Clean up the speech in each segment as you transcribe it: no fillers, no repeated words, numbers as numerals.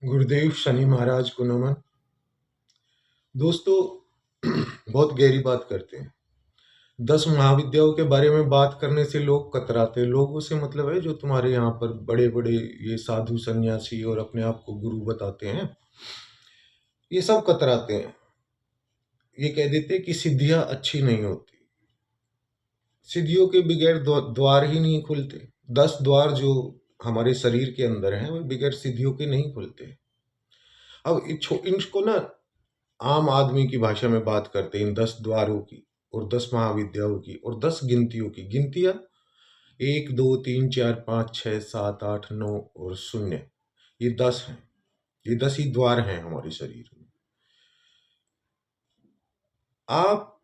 गुरुदेव शनि महाराज को नमन। दोस्तों, बहुत गहरी बात करते हैं। 10 महाविद्याओं के बारे में बात करने से लोग कतराते हैं। लोगों से मतलब है जो तुम्हारे यहाँ पर बड़े बड़े ये साधु सन्यासी और अपने आप को गुरु बताते हैं, ये सब कतराते हैं। ये कह देते हैं कि सिद्धियां अच्छी नहीं होती। सिद्धियों के बगैर द्वार ही नहीं खुलते। 10 द्वार जो हमारे शरीर के अंदर हैं, वो बगैर सिद्धियों के नहीं खुलते। अब इनको ना आम आदमी की भाषा में बात करते हैं इन 10 द्वारों की और 10 महाविद्याओं की और 10 गिनतियों की। गिनतियां 1 2 3 4 5 6 7 8 9 और 0, ये 10 हैं। ये 10 ही द्वार हैं हमारे शरीर में। आप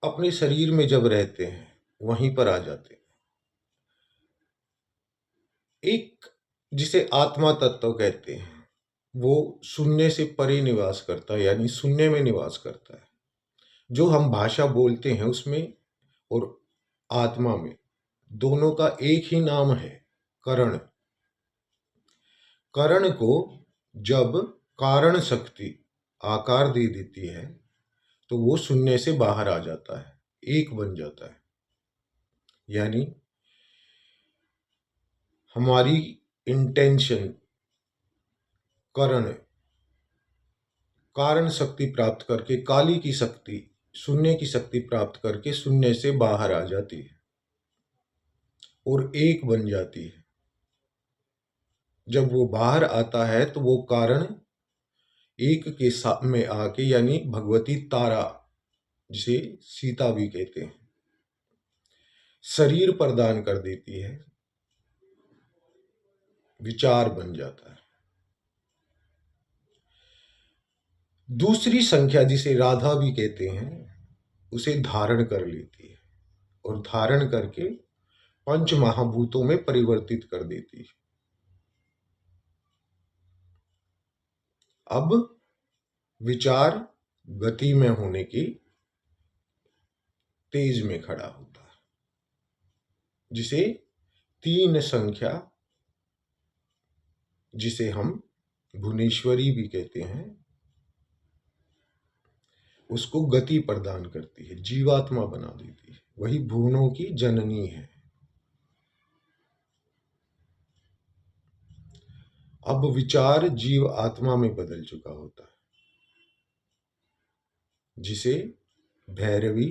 अपने शरीर में जब रहते हैं वहीं पर आ जाते हैं। एक जिसे आत्मा तत्व कहते हैं, वो शून्य से परे निवास करता है, यानी शून्य में निवास करता है। जो हम भाषा बोलते हैं उसमें और आत्मा में दोनों का एक ही नाम है, करण। करण को जब कारण शक्ति आकार दे देती है तो वो शून्य से बाहर आ जाता है, एक बन जाता है। यानी हमारी इंटेंशन करण कारण शक्ति प्राप्त करके काली की शक्ति, शून्य की शक्ति प्राप्त करके शून्य से बाहर आ जाती है और एक बन जाती है। जब वो बाहर आता है तो वो कारण एक के साथ में आके, यानी भगवती तारा, जिसे सीता भी कहते हैं, शरीर प्रदान कर देती है, विचार बन जाता है। दूसरी संख्या जिसे राधा भी कहते हैं, उसे धारण कर लेती है और धारण करके पंच महाभूतों में परिवर्तित कर देती है। अब विचार गति में होने की तेज में खड़ा होता है, जिसे 3 संख्या, जिसे हम भुवनेश्वरी भी कहते हैं, उसको गति प्रदान करती है, जीवात्मा बना देती है। वही भुवनों की जननी है। अब विचार जीव आत्मा में बदल चुका होता है, जिसे भैरवी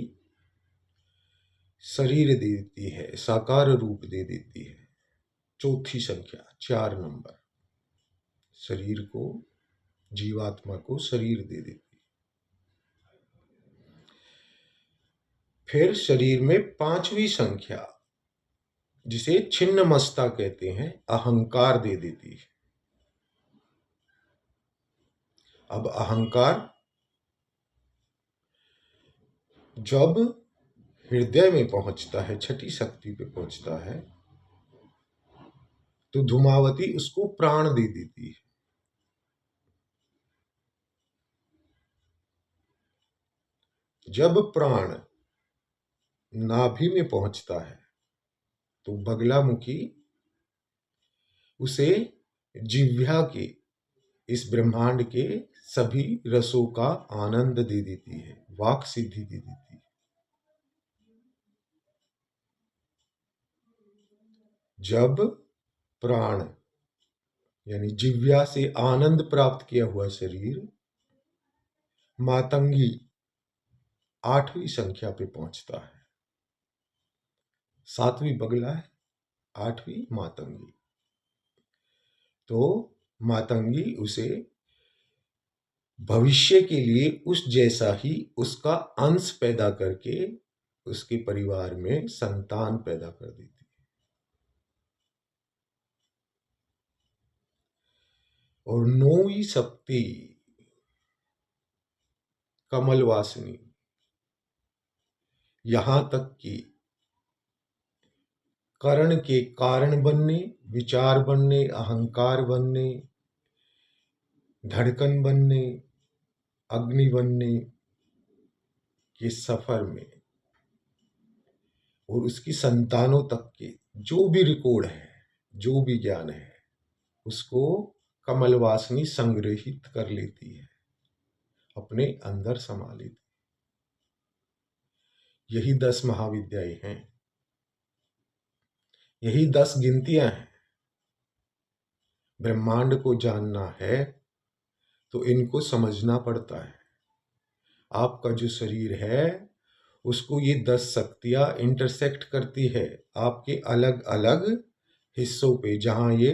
शरीर दे देती है, साकार रूप दे देती है। चौथी संख्या 4 नंबर, शरीर को, जीवात्मा को शरीर दे देती है। फिर शरीर में 5वीं संख्या, जिसे छिन्न मस्ता कहते हैं, अहंकार दे देती है। अब अहंकार जब हृदय में पहुंचता है, छठी शक्ति पे पहुंचता है, तो धूमावती उसको प्राण दे देती है। जब प्राण नाभि में पहुंचता है तो बगलामुखी उसे जिह्वा के, इस ब्रह्मांड के सभी रसों का आनंद दे देती है, वाक सिद्धि दे देती है। जब प्राण यानी जिह्वा से आनंद प्राप्त किया हुआ शरीर मातंगी 8वीं संख्या पे पहुंचता है, 7वीं बगला है, 8वीं मातंगी, तो मातंगी उसे भविष्य के लिए उस जैसा ही उसका अंश पैदा करके उसके परिवार में संतान पैदा कर देती है। और 9वीं शक्ति कमलवासिनी, यहां तक कि करण के कारण बनने, विचार बनने, अहंकार बनने, धड़कन बनने, अग्नि बनने के सफर में और उसकी संतानों तक के जो भी रिकॉर्ड है, जो भी ज्ञान है, उसको कमलवासिनी संग्रहित कर लेती है, अपने अंदर समा लेती। यही 10 महाविद्याएं हैं, यही 10 गिनतियां हैं। ब्रह्मांड को जानना है तो इनको समझना पड़ता है। आपका जो शरीर है उसको ये 10 शक्तियां इंटरसेक्ट करती है आपके अलग अलग हिस्सों पे, जहां ये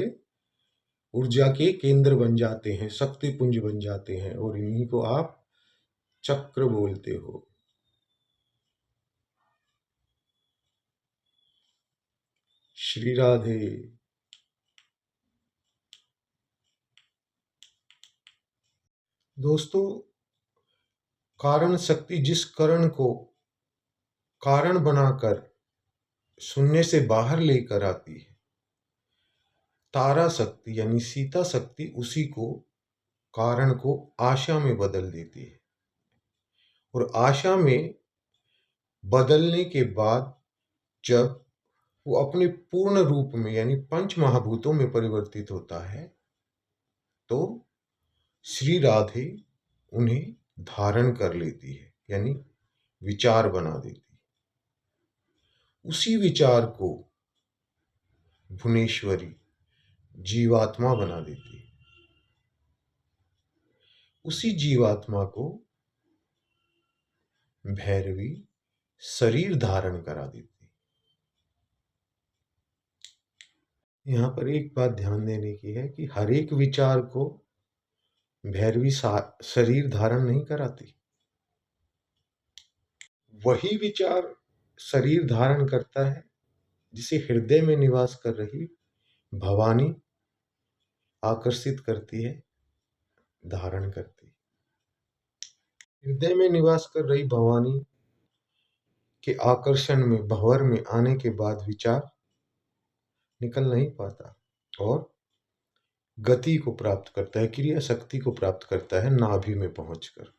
ऊर्जा के केंद्र बन जाते हैं, शक्ति पुंज बन जाते हैं, और इन्हीं को आप चक्र बोलते हो। श्री राधे। दोस्तों, कारण शक्ति जिस करण को कारण बनाकर शून्य से बाहर लेकर आती है, तारा शक्ति यानी सीता शक्ति उसी को, कारण को आशा में बदल देती है। और आशा में बदलने के बाद जब वो अपने पूर्ण रूप में यानी पंच महाभूतों में परिवर्तित होता है, तो श्री राधे उन्हें धारण कर लेती है, यानी विचार बना देती है। उसी विचार को भुवनेश्वरी जीवात्मा बना देती है। उसी जीवात्मा को भैरवी शरीर धारण करा देती है। यहाँ पर एक बात ध्यान देने की है कि हर एक विचार को भैरवी शरीर धारण नहीं कराती। वही विचार शरीर धारण करता है जिसे हृदय में निवास कर रही भवानी आकर्षित करती है, धारण करती है। हृदय में निवास कर रही भवानी के आकर्षण में, भंवर में आने के बाद विचार निकल नहीं पाता और गति को प्राप्त करता है, क्रिया शक्ति को प्राप्त करता है नाभि में पहुंचकर।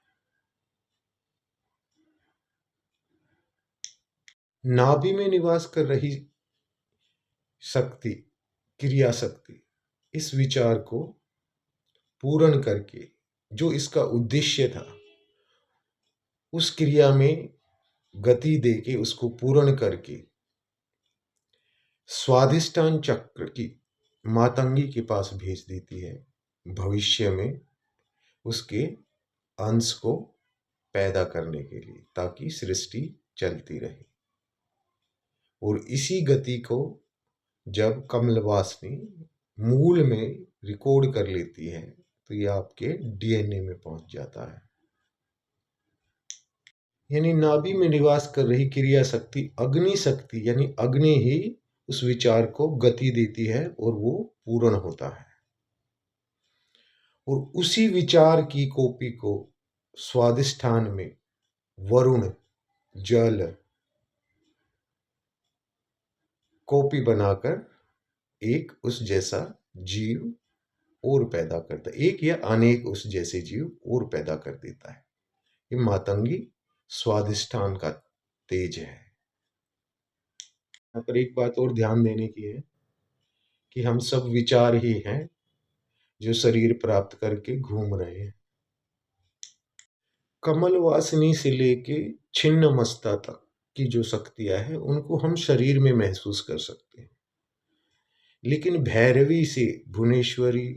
नाभि में निवास कर रही शक्ति, क्रिया शक्ति, इस विचार को पूर्ण करके, जो इसका उद्देश्य था, उस क्रिया में गति देके उसको पूर्ण करके स्वाधिष्ठान चक्र की मातंगी के पास भेज देती है, भविष्य में उसके अंश को पैदा करने के लिए, ताकि सृष्टि चलती रहे। और इसी गति को जब कमलवासिनी मूल में रिकॉर्ड कर लेती है तो ये आपके डीएनए में पहुंच जाता है। यानी नाभि में निवास कर रही क्रिया शक्ति, अग्नि शक्ति, यानी अग्नि ही उस विचार को गति देती है और वो पूर्ण होता है। और उसी विचार की कॉपी को स्वादिष्ठान में वरुण, जल कॉपी बनाकर एक उस जैसा जीव और पैदा करता है, एक या अनेक उस जैसे जीव और पैदा कर देता है। ये मातंगी स्वादिष्ठान का तेज है। यहाँ पर एक बात और ध्यान देने की है कि हम सब विचार ही हैं जो शरीर प्राप्त करके घूम रहे हैं। कमल वासिनी से लेके छिन्न मस्ता तक की जो शक्तियां हैं उनको हम शरीर में महसूस कर सकते हैं, लेकिन भैरवी से भुवनेश्वरी,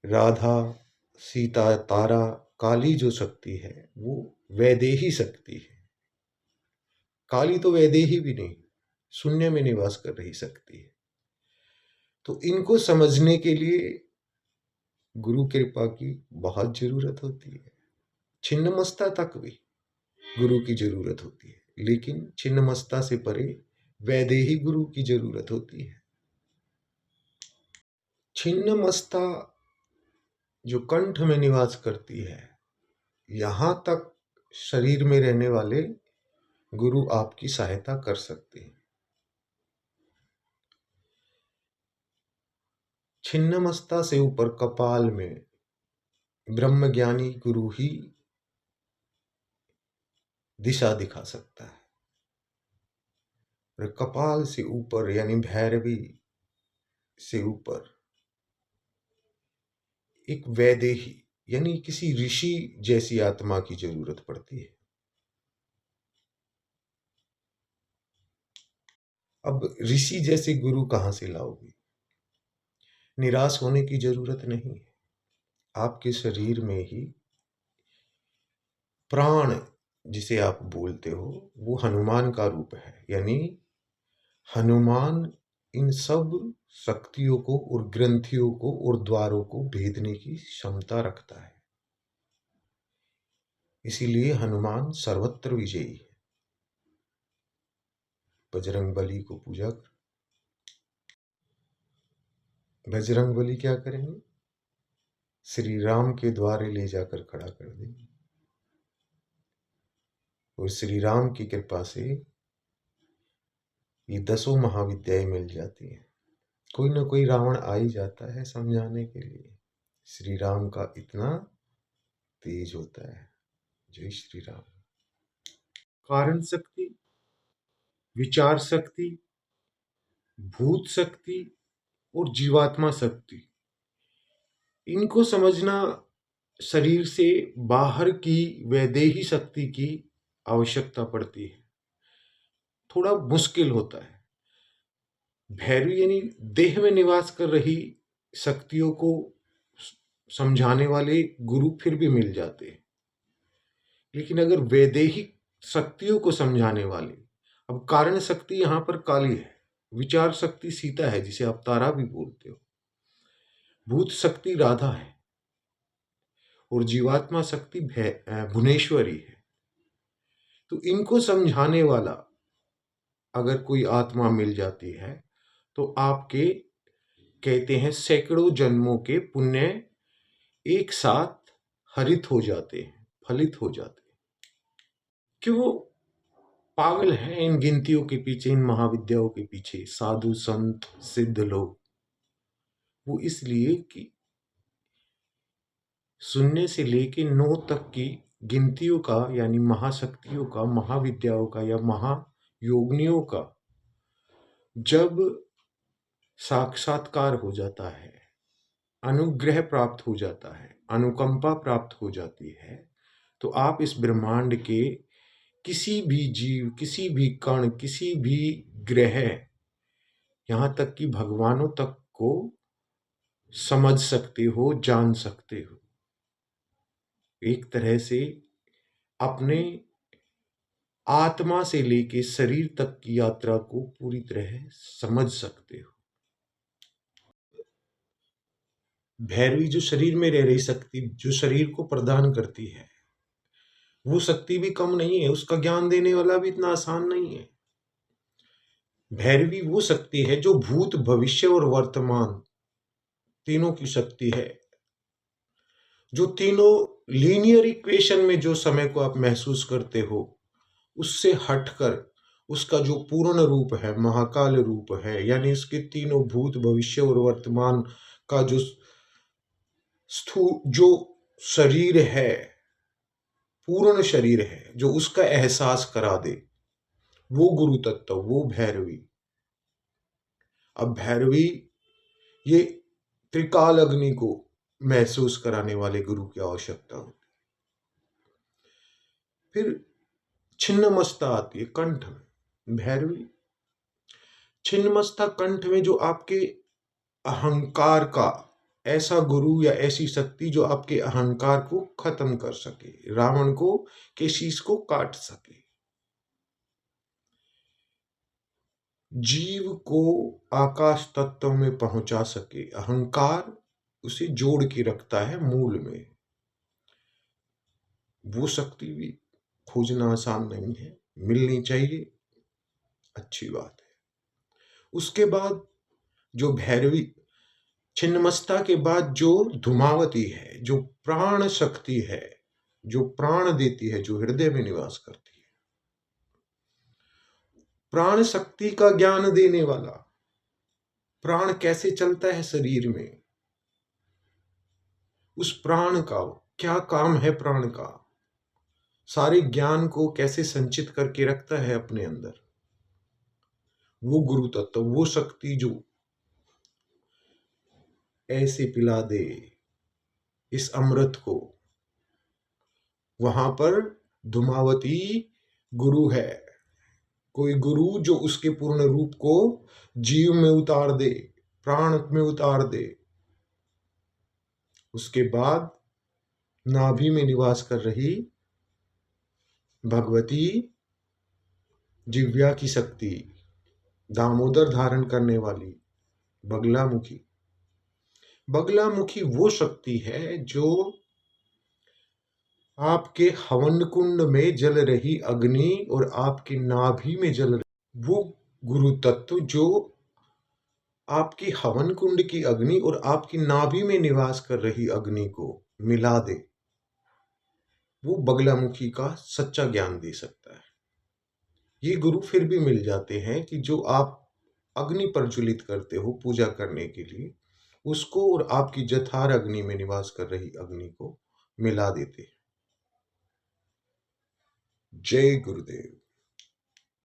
राधा, सीता, तारा, काली जो शक्ति है वो वैदेही शक्ति है। काली तो वैदेही भी नहीं, शून्य में निवास कर रही शक्ति है। तो इनको समझने के लिए गुरु कृपा की बहुत जरूरत होती है। छिन्नमस्ता तक भी गुरु की जरूरत होती है, लेकिन छिन्नमस्ता से परे वैदेही गुरु की जरूरत होती है। छिन्नमस्ता जो कंठ में निवास करती है, यहां तक शरीर में रहने वाले गुरु आपकी सहायता कर सकते हैं। छिन्नमस्ता से ऊपर कपाल में ब्रह्मज्ञानी गुरु ही दिशा दिखा सकता है। और कपाल से ऊपर यानी भैरवी से ऊपर एक वैदेही यानी किसी ऋषि जैसी आत्मा की जरूरत पड़ती है। अब ऋषि जैसे गुरु कहाँ से लाओगे? निराश होने की जरूरत नहीं है। आपके शरीर में ही प्राण जिसे आप बोलते हो वो हनुमान का रूप है, यानी हनुमान इन सब शक्तियों को और ग्रंथियों को और द्वारों को भेदने की क्षमता रखता है। इसीलिए हनुमान सर्वत्र विजयी है। बजरंग बली को पूजा कर। बजरंग बली क्या करेंगे? श्री राम के द्वारे ले जाकर खड़ा कर देंगे और श्री राम की कृपा से ये 10 महाविद्याएं मिल जाती हैं। कोई ना कोई रावण आ ही जाता है समझाने के लिए। श्री राम का इतना तेज होता है। जय श्री राम। कारण शक्ति, विचार शक्ति, भूत शक्ति और जीवात्मा शक्ति, इनको समझना शरीर से बाहर की वैदेही शक्ति की आवश्यकता पड़ती है। थोड़ा मुश्किल होता है। भैरवी यानी देह में निवास कर रही शक्तियों को समझाने वाले गुरु फिर भी मिल जाते हैं, लेकिन अगर वैदेहिक शक्तियों को समझाने वाले, अब कारण शक्ति यहां पर काली है, विचार शक्ति सीता है जिसे आप तारा भी बोलते हो, भूत शक्ति राधा है और जीवात्मा शक्ति भुवनेश्वरी है। तो इनको समझाने वाला अगर कोई आत्मा मिल जाती है तो आपके कहते हैं सैकड़ों जन्मों के पुण्य एक साथ हरित हो जाते हैं, फलित हो जाते हैं। क्यों पागल हैं इन गिनतियों के पीछे, इन महाविद्याओं के पीछे साधु संत सिद्ध लोग? वो इसलिए कि शून्य से लेके 9 तक की गिनतियों का, यानी महाशक्तियों का, महाविद्याओं का या महायोगिनियों का जब साक्षात्कार हो जाता है, अनुग्रह प्राप्त हो जाता है, अनुकंपा प्राप्त हो जाती है, तो आप इस ब्रह्मांड के किसी भी जीव, किसी भी कण, किसी भी ग्रह, यहां तक कि भगवानों तक को समझ सकते हो, जान सकते हो। एक तरह से अपने आत्मा से लेके शरीर तक की यात्रा को पूरी तरह समझ सकते हो। भैरवी जो शरीर में रह रही शक्ति, जो शरीर को प्रदान करती है, वो शक्ति भी कम नहीं है, उसका ज्ञान देने वाला भी इतना आसान नहीं है। भैरवी वो शक्ति है जो भूत, भविष्य और वर्तमान तीनों की शक्ति है, जो तीनों लीनियर इक्वेशन में जो समय को आप महसूस करते हो उससे हटकर उसका जो पूर्ण रूप है, महाकाल रूप है, यानी इसके तीनों भूत, भविष्य और वर्तमान का जो जो शरीर है, पूर्ण शरीर है, जो उसका एहसास करा दे, वो गुरु तत्व, वो भैरवी। अब भैरवी ये त्रिकाल अग्नि को महसूस कराने वाले गुरु की आवश्यकता होती। फिर छिन्नमस्ता आती है कंठ में। भैरवी छिन्नमस्ता कंठ में, जो आपके अहंकार का ऐसा गुरु या ऐसी शक्ति जो आपके अहंकार को खत्म कर सके, रावण को के शीश को काट सके, जीव को आकाश तत्व में पहुंचा सके। अहंकार उसे जोड़ के रखता है मूल में। वो शक्ति भी खोजना आसान नहीं है, मिलनी चाहिए, अच्छी बात है। उसके बाद जो भैरवी छिन्नमस्ता के बाद जो धूमावती है, जो प्राण शक्ति है, जो प्राण देती है, जो हृदय में निवास करती है, प्राण शक्ति का ज्ञान देने वाला, प्राण कैसे चलता है शरीर में, उस प्राण का क्या काम है, प्राण का सारे ज्ञान को कैसे संचित करके रखता है अपने अंदर, वो गुरु तत्व, वो शक्ति जो ऐसे पिला दे इस अमृत को। वहां पर धूमावती गुरु है, कोई गुरु जो उसके पूर्ण रूप को जीव में उतार दे, प्राण में उतार दे। उसके बाद नाभि में निवास कर रही भगवती जिव्या की शक्ति, दामोदर धारण करने वाली बगलामुखी। बगलामुखी वो शक्ति है जो आपके हवन कुंड में जल रही अग्नि और आपकी नाभि में जल रही वो गुरु तत्व जो आपकी हवन कुंड की अग्नि और आपकी नाभि में निवास कर रही अग्नि को मिला दे, वो बगलामुखी का सच्चा ज्ञान दे सकता है। ये गुरु फिर भी मिल जाते हैं कि जो आप अग्नि प्रज्वलित करते हो पूजा करने के लिए, उसको और आपकी जठार अग्नि में निवास कर रही अग्नि को मिला देते हैं। जय गुरुदेव।